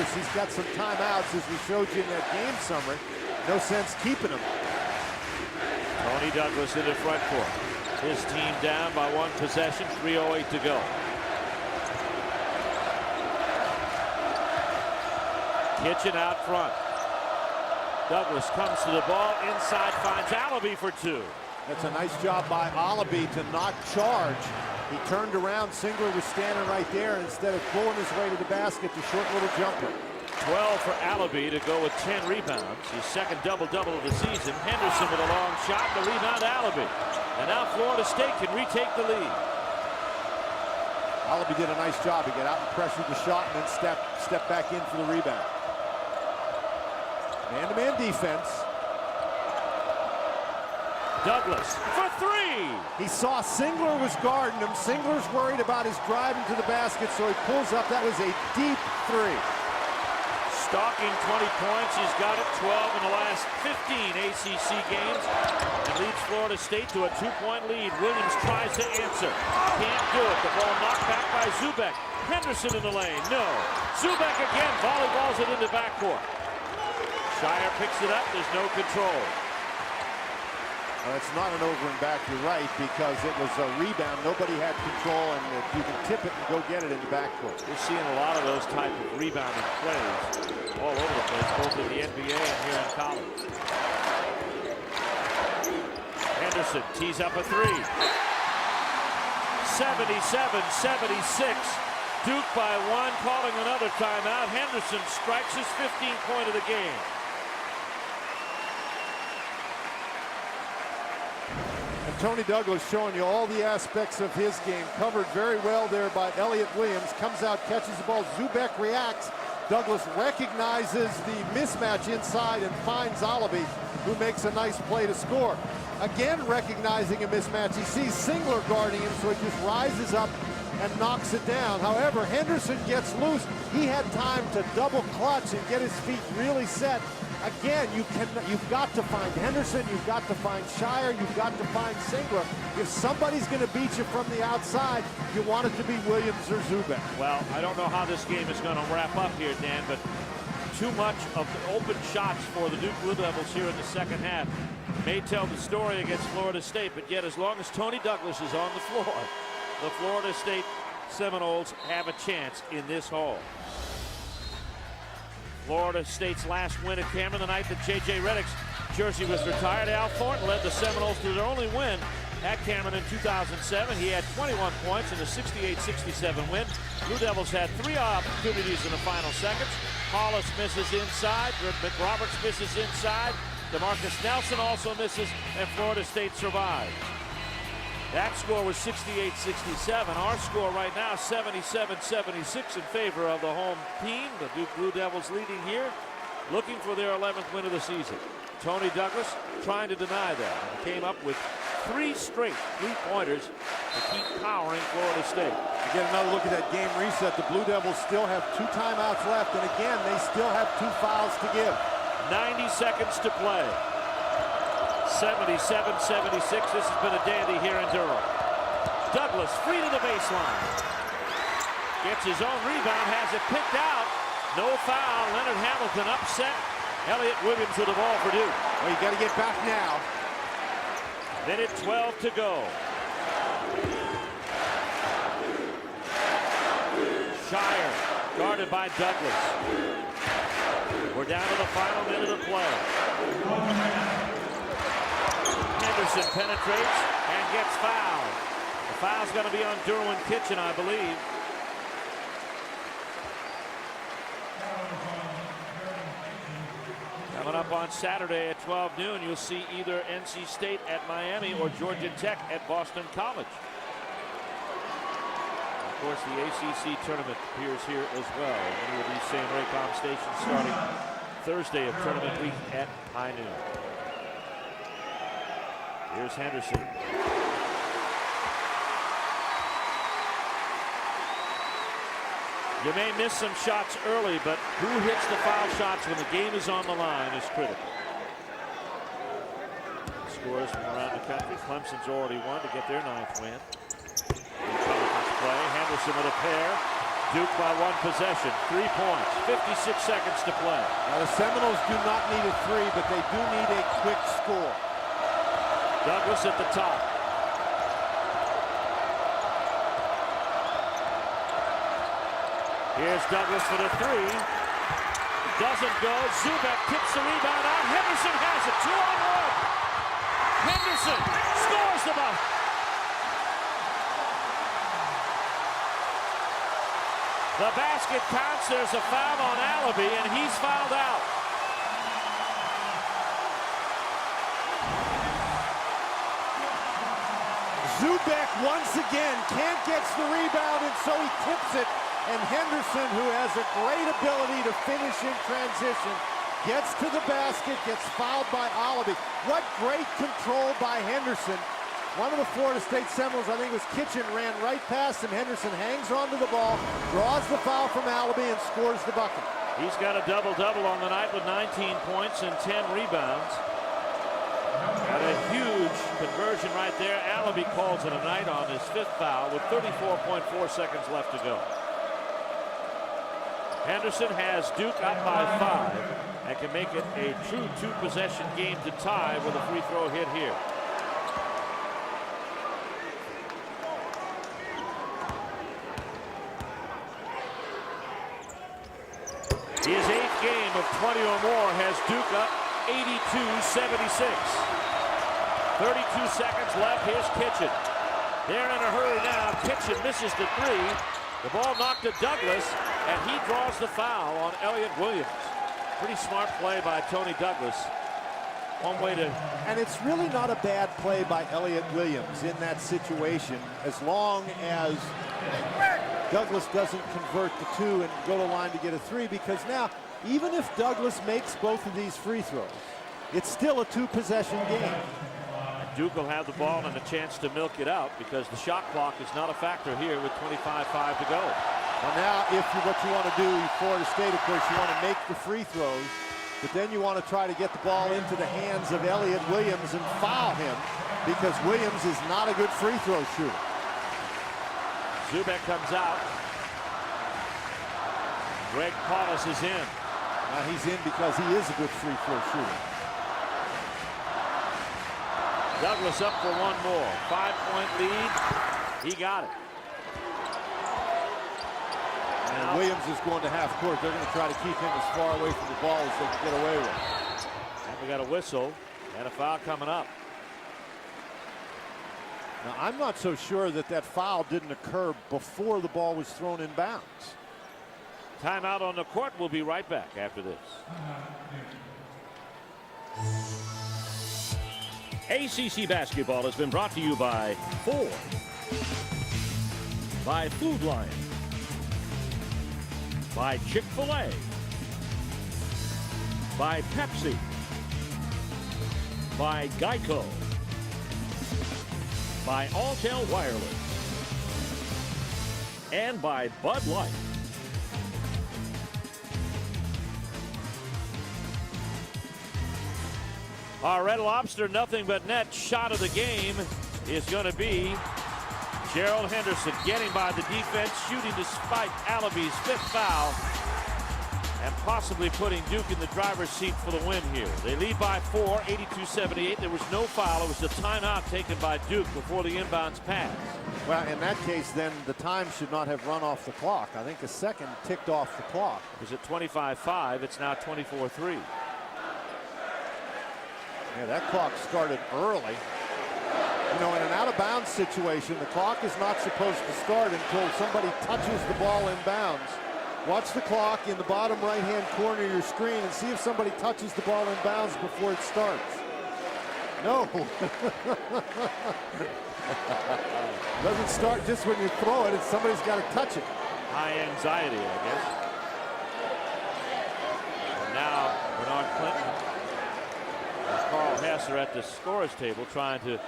Douglas. He's got some timeouts, as we showed you in that game summary. No sense keeping him. Tony Douglas in the front court. His team down by 1 possession, 3:08 to go. Kitchen out front. Douglas comes to the ball, inside finds Alabi for 2. That's a nice job by Alabi to not charge. He turned around, Singler was standing right there, and instead of pulling his way to the basket, the short little jumper. 12 for Alabi to go with 10 rebounds. His second double-double of the season. Henderson with a long shot, the rebound Alabi. And now Florida State can retake the lead. Alabi did a nice job. He got out and pressured the shot and then step back in for the rebound. Man-to-man defense. Douglas for 3. He saw Singler was guarding him. Singler's worried about his drive into the basket, so he pulls up. That was a deep 3. Stalking 20 points. He's got it 12 in the last 15 ACC games and leads Florida State to a 2-point lead. Williams tries to answer. Can't do it. The ball knocked back by Zubek. Henderson in the lane. No. Zubek again volleyballs it into backcourt. Shire picks it up. There's no control. Well, it's not an over and back, you're right, because it was a rebound. Nobody had control, and you can tip it and go get it in the backcourt. We're seeing a lot of those type of rebounding plays all over the place, both in the NBA and here in college. Henderson tees up a 3. 77-76. Duke by 1, calling another timeout. Henderson strikes his 15th point of the game. And Tony Douglas showing you all the aspects of his game. Covered very well there by Elliott Williams. Comes out, catches the ball. Zubek reacts. Douglas recognizes the mismatch inside and finds Alabi, who makes a nice play to score. Again, recognizing a mismatch. He sees Singler guarding him, so he just rises up and knocks it down. However, Henderson gets loose. He had time to double clutch and get his feet really set. Again, you've got to find Henderson, you've got to find Shire, you've got to find Singler. If somebody's going to beat you from the outside, you want it to be Williams or Zubek. Well, I don't know how this game is going to wrap up here, Dan, but too much of the open shots for the Duke Blue Devils here in the second half may tell the story against Florida State, but yet as long as Tony Douglas is on the floor, the Florida State Seminoles have a chance in this hole. Florida State's last win at Cameron the night that J.J. Redick's jersey was retired. Al Thornton led the Seminoles to their only win at Cameron in 2007. He had 21 points in the 68-67 win. Blue Devils had 3 opportunities in the final seconds. Hollis misses inside. McRoberts misses inside. DeMarcus Nelson also misses, and Florida State survives. That score was 68-67. Our score right now, 77-76 in favor of the home team. The Duke Blue Devils leading here, looking for their 11th win of the season. Tony Douglas trying to deny that. And came up with 3 straight 3-pointers to keep powering Florida State. Again, another look at that game reset. The Blue Devils still have 2 timeouts left, and again, they still have 2 fouls to give. 90 seconds to play. 77-76. This has been a dandy here in Durham. Douglas free to the baseline. Gets his own rebound, has it picked out. No foul. Leonard Hamilton upset. Elliott Williams with the ball for Duke. Well, you got to get back now. Minute 12 to go. Shire guarded by Douglas. We're down to the final minute of play. Henderson penetrates and gets fouled. The foul's going to be on Derwin Kitchen, I believe. Coming up on Saturday at 12 noon, you'll see either NC State at Miami or Georgia Tech at Boston College. Of course, the ACC tournament appears here as well. Many of these same Raycom stations starting Thursday of tournament week at high noon. Here's Henderson. You may miss some shots early, but who hits the foul shots when the game is on the line is critical. Scores from around the country. Clemson's already won to get their 9th win. In conference play, Henderson with a pair. Duke by 1 possession, 3 points, 56 seconds to play. Now the Seminoles do not need a 3, but they do need a quick score. Douglas at the top. Here's Douglas for the 3. Doesn't go. Zubek tips the rebound out. Henderson has it. 2-on-1. Henderson scores the bucket. The basket counts. There's a foul on Alabi, and he's fouled out. Zubek once again can't get the rebound, and so he tips it. And Henderson, who has a great ability to finish in transition, gets to the basket, gets fouled by Alabi. What great control by Henderson. One of the Florida State Seminoles, I think it was Kitchen, ran right past him. Henderson hangs onto the ball, draws the foul from Alabi, and scores the bucket. He's got a double-double on the night with 19 points and 10 rebounds. Got a huge conversion right there. Alabi calls it a night on his 5th foul with 34.4 seconds left to go. Henderson has Duke up by 5 and can make it a true 2-possession game to tie with a free throw hit here. His 8th game of 20 or more has Duke up 82-76. 32 seconds left. Here's Kitchen. They're in a hurry now. Kitchen misses the 3. The ball knocked to Douglas, and he draws the foul on Elliott Williams. Pretty smart play by Tony Douglas. One way to... And it's really not a bad play by Elliott Williams in that situation, as long as Douglas doesn't convert the 2 and go to the line to get a 3, because now, even if Douglas makes both of these free throws, it's still a 2-possession game. Duke will have the ball and a chance to milk it out because the shot clock is not a factor here with 25-5 to go. Well, now, what you want to do, Florida State, of course, you want to make the free throws, but then you want to try to get the ball into the hands of Elliott Williams and foul him, because Williams is not a good free throw shooter. Zubek comes out. Greg Paulus is in. Now he's in because he is a good free throw shooter. Douglas up for one more. 5-point lead. He got it. And Williams is going to half court. They're going to try to keep him as far away from the ball as they can get away with. And we got a whistle and a foul coming up. Now, I'm not so sure that that foul didn't occur before the ball was thrown in bounds. Timeout on the court. We'll be right back after this. ACC basketball has been brought to you by Ford, by Food Lion, by Chick-fil-A, by Pepsi, by Geico, by Alltel Wireless, and by Bud Light. Our Red Lobster nothing but net shot of the game is going to be Gerald Henderson getting by the defense, shooting despite Alabi's 5th foul, and possibly putting Duke in the driver's seat for the win here. They lead by 4, 82-78. There was no foul. It was a timeout taken by Duke before the inbounds pass. Well, in that case, then the time should not have run off the clock. I think a second ticked off the clock. It was at 25-5. It's now 24-3. Yeah, that clock started early. You know, in an out-of-bounds situation, the clock is not supposed to start until somebody touches the ball in bounds. Watch the clock in the bottom right-hand corner of your screen and see if somebody touches the ball in bounds before it starts. No. Doesn't start just when you throw it. It's somebody's got to touch it. High anxiety, I guess. And now Bernard Clinton and Carl Hess are at the scorer's table trying to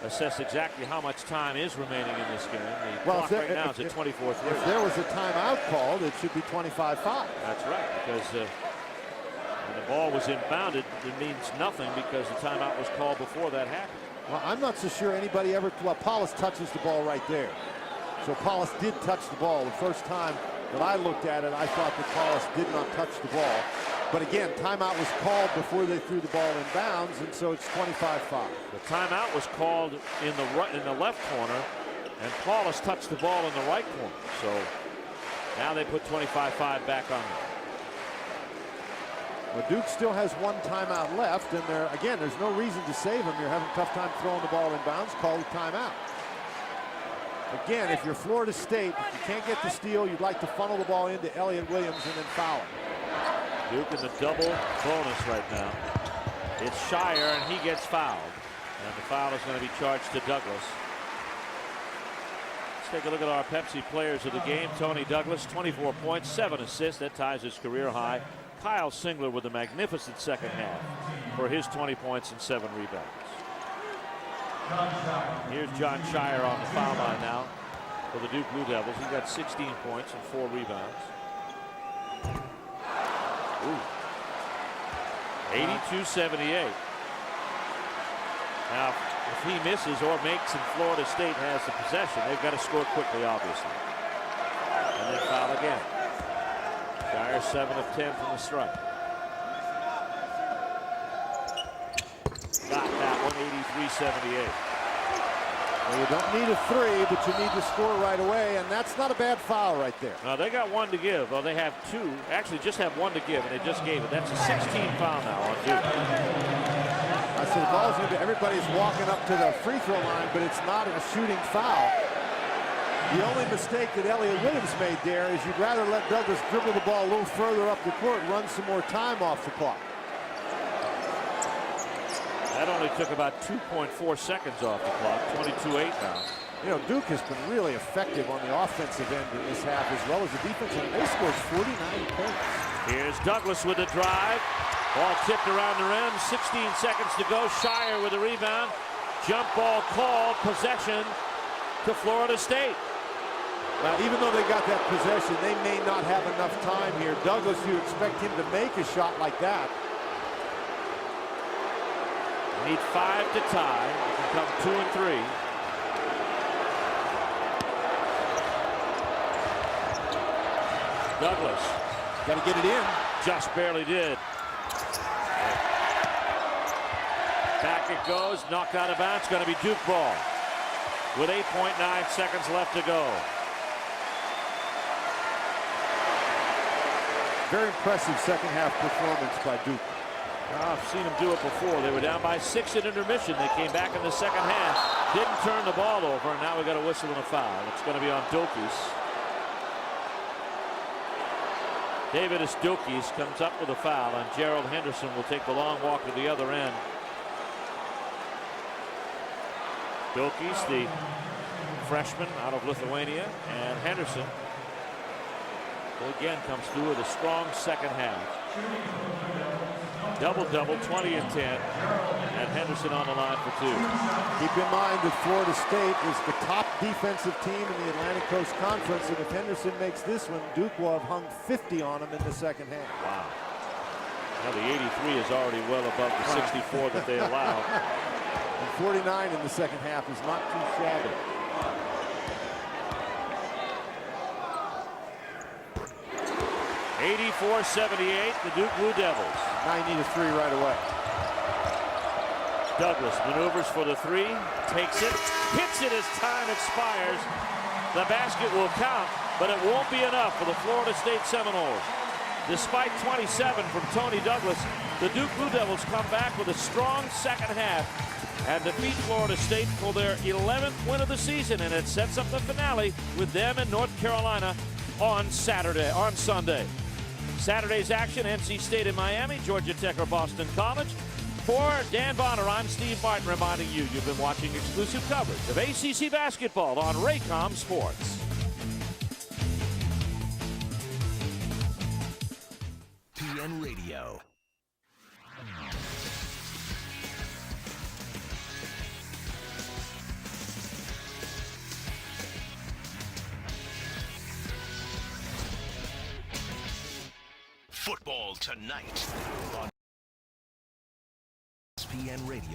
assess exactly how much time is remaining in this game. The clock right now is at 24-3. If there was a timeout called, it should be 25-5. That's right, because when the ball was inbounded, it means nothing because the timeout was called before that happened. Well, I'm not so sure anybody ever. Well, Paulus touches the ball right there. So Paulus did touch the ball the first time that I looked at it, I thought that Collis did not touch the ball. But again, timeout was called before they threw the ball in bounds, and so it's 25-5. The timeout was called in the left corner, and Paulus touched the ball in the right corner. So now they put 25-5 back on them. Well, Duke still has one timeout left, and there's no reason to save him. You're having a tough time throwing the ball in bounds. Call the timeout. Again, if you're Florida State, if you can't get the steal, you'd like to funnel the ball into Elliott Williams and then foul him. Duke in the double bonus right now. It's Shire, and he gets fouled. And the foul is going to be charged to Douglas. Let's take a look at our Pepsi players of the game. Tony Douglas, 24 points, 7 assists. That ties his career high. Kyle Singler with a magnificent second half for his 20 points and 7 rebounds. Here's John Shire on the foul line now for the Duke Blue Devils. He got 16 points and 4 rebounds. 82-78. Now, if he misses or makes and Florida State has the possession, they've got to score quickly, obviously. And then foul again. Shire 7 of 10 from the stripe. Got that one, 83-78. Well, you don't need a 3, but you need to score right away, and that's not a bad foul right there. Now they got 1 to give. Well, they have 2. Actually, just have 1 to give, and they just gave it. That's a 16 foul now on Duke. I said the ball's into everybody's walking up to the free throw line, but it's not a shooting foul. The only mistake that Elliott Williams made there is you'd rather let Douglas dribble the ball a little further up the court, run some more time off the clock. That only took about 2.4 seconds off the clock. 22-8 now. You know, Duke has been really effective on the offensive end in this half as well as the defense, and they scored 49 points. Here's Douglas with the drive. Ball tipped around the rim. 16 seconds to go. Shire with the rebound. Jump ball called. Possession to Florida State. Now, even though they got that possession, they may not have enough time here. Douglas, you expect him to make a shot like that. Need 5 to tie. It can come 2 and 3. Douglas. Got to get it in. Just barely did. Back it goes. Knocked out of bounds. Going to be Duke ball. With 8.9 seconds left to go. Very impressive second half performance by Duke. I've seen them do it before. They were down by 6 at intermission. They came back in the second half. Didn't turn the ball over, and now we got a whistle and a foul. It's going to be on Dokes. David Dokes comes up with a foul, and Gerald Henderson will take the long walk to the other end. Dokes, the freshman out of Lithuania, and Henderson again comes through with a strong second half. Double-double, 20 and 10, and Henderson on the line for 2. Keep in mind that Florida State is the top defensive team in the Atlantic Coast Conference, and if Henderson makes this one, Duke will have hung 50 on him in the second half. Wow. Now the 83 is already well above the 64 that they allowed. And 49 in the second half is not too shabby. 84-78, the Duke Blue Devils. Now you need a 3 right away. Douglas maneuvers for the 3, takes it, hits it as time expires. The basket will count, but it won't be enough for the Florida State Seminoles. Despite 27 from Tony Douglas, the Duke Blue Devils come back with a strong second half and defeat Florida State for their 11th win of the season, and it sets up the finale with them in North Carolina on Sunday. Saturday's action, NC State in Miami, Georgia Tech or Boston College. For Dan Bonner, I'm Steve Martin reminding you you've been watching exclusive coverage of ACC basketball on Raycom Sports. PN Radio. Football tonight on PN Radio.